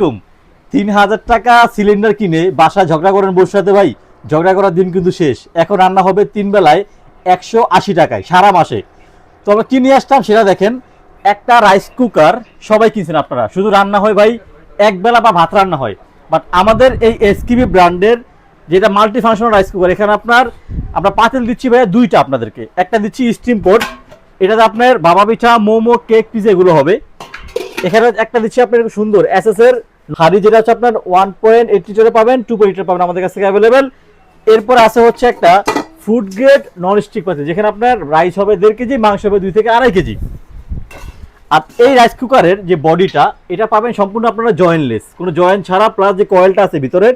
আলাইকুম। ৩,০০০ টাকা সিলিন্ডার কিনে বাসায় ঝগড়া করেন বউর সাথে ভাই, ঝগড়া করার দিন কিন্তু শেষ। এখন রান্না হবে ৩ বেলায় ১৮০ টাকায় সারা মাসে। তো আমরা কি নিয়ে আসতাম সেটা দেখেন, একটা রাইস কুকার সবাই কিনছেন আপনারা, শুধু রান্না হয় ভাই এক বেলা বা ভাত রান্না হয়। বাট আমাদের এই এসকিবি ব্র্যান্ডের যেটা মাল্টি ফাংশনাল রাইস কুকার, এখানে আমরা পাতিল দিচ্ছি ভাইয়া দুইটা আপনাদেরকে। একটা দিচ্ছি স্টিম পোর্ট, এটাতে আপনার বাবা পিঠা, মোমো, কেক, পিজা এগুলো হবে। এখানে একটা দিচ্ছি আপনার সুন্দর এসএস এর হাড়ি, যেটা হচ্ছে আপনার 1.8 লিটারে পাবেন, 2 লিটার পাবেন আমাদের কাছ থেকে অ্যাভেলেবেল। এরপর আছে হচ্ছে একটা ফুড গ্রেড নন স্টিক পাতিল, যেখানে আপনার রাইস হবে 1.5 কেজি, মাংস হবে 2 থেকে 2.5 কেজি। আর এই রাইস কুকারের যে বডিটা, এটা পাবেন সম্পূর্ণ আপনারা জয়েন্টলেস, কোনো জয়েন্ট ছাড়া, প্লাস যে কয়েলটা আছে ভিতরের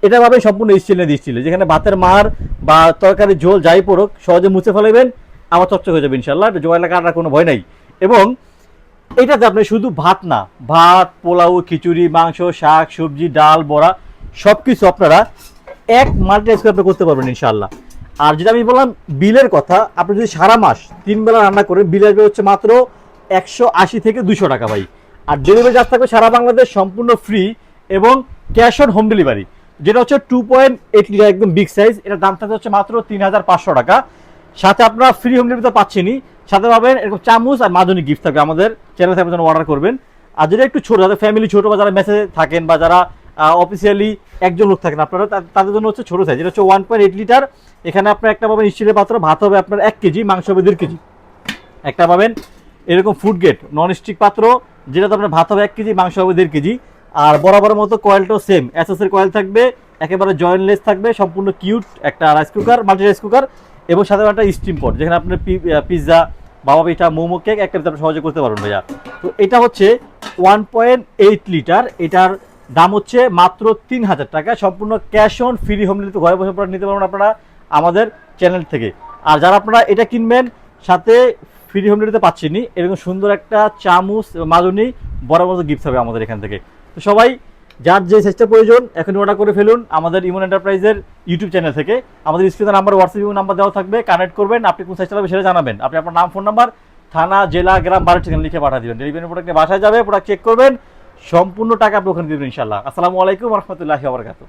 এটা পাবেন সম্পূর্ণ স্টিলের, যেখানে ভাতের মার বা তরকারি ঝোল যাই পড়ুক সহজে মুছে ফেলাবেন, আমার চকচক হয়ে যাবে ইনশাল্লাহ, জয়েন্ট কাটার কোনো ভয় নাই। এবং এটাতে আপনি শুধু ভাত না, ভাত, পোলাও, খিচুড়ি, মাংস, শাক, সবজি, ডাল, বড়া সব কিছু আপনারা এক মাল্টি রাইস কুকারে করতে পারবেন ইনশাল্লাহ। আর যেটা আমি বললাম বিলের কথা, আপনি যদি সারা মাস 3 বেলা রান্না করেন, বিল আসবে হচ্ছে মাত্র 180 থেকে 200 টাকা ভাই। আর ডেলিভারি চার্জ থাকবে সারা বাংলাদেশ সম্পূর্ণ ফ্রি, এবং ক্যাশ অন হোম ডেলিভারি, যেটা হচ্ছে 2.8 লিটার একদম বিগ সাইজ। এটার দাম থাকবে হচ্ছে মাত্র 3,500 টাকা। সাথে আপনারা ফ্রি হোম ডেলিভারি তো পাচ্ছেনই, সাথে পাবেন এরকম চামচ আর মাজনি গিফট থাকবে আমাদের চ্যানেল থেকে যখন অর্ডার করবেন। আর যেটা একটু ছোটো, যাদের ফ্যামিলি ছোটো বা যারা মেসে থাকেন বা যারা অফিসিয়ালি একজন লোক থাকেন আপনারা, তাদের জন্য হচ্ছে ছোটো সাইজ, যেটা হচ্ছে 1.8 লিটার। এখানে আপনার একটা পাবেন স্টিলের পাত্র, ভাত হবে আপনার 1 কেজি, মাংস হবে 1.5 কেজি। একটা পাবেন এরকম ফুড গ্রেড নন স্টিক পাত্র, যেটাতে আপনার ভাত হবে 1 কেজি, মাংস হবে 1.5 কেজি। আর বরাবরের মতো কয়েলটাও সেম এসএস এর কয়েল থাকবে, একেবারে জয়েন্টলেস থাকবে, সম্পূর্ণ কিউট একটা rice cooker, multi rice cooker. এবং সাথে একটা স্টিম পট, যেখানে আপনার পিৎজা, বাবা পিঠা, মোমো, কেক একটা আপনি সহজে করতে পারবেন ভাইয়া। তো এটা হচ্ছে 1.8 লিটার, এটার দাম হচ্ছে মাত্র 3,000 টাকা, সম্পূর্ণ cash on free home delivery, ঘরে বসে আপনারা নিতে পারবেন আপনারা আমাদের চ্যানেল থেকে। আর যারা আপনারা এটা কিনবেন, সাথে ফ্রি হোম ডেলিভারিতে পাচ্ছেনই এরকম সুন্দর একটা চামচ মাজনি বড় মতো গিফট হবে আমাদের এখান থেকে। তো সবাই যার যে সাইজটা প্রয়োজন এখন অর্ডার করে ফেলুন আমাদের ইমন এন্টারপ্রাইজের ইউটিউব চ্যানেল থেকে। আমাদের স্ক্রিনে নাম্বার, হোয়াটসঅ্যাপ নাম্বার দেওয়া থাকবে, কানেক্ট করবেন। আপনি কোন সাইজটা লাগবে সেটা জানাবেন, আপনি আপনার নাম, ফোন নাম্বার, থানা, জেলা, গ্রাম, বাড়ির ঠিকানা লিখে পাঠিয়ে দেবেন। ডেলিভারি প্রোডাক্ট বাসায় যাবে, প্রোডাক্ট চেক করবেন, সম্পূর্ণ টাকা আপনি ওখানে দেবেন ইনশাল্লাহ। আসসালামু আলাইকুম ওয়া রাহমাতুল্লাহি ওয়া বারাকাতুহু।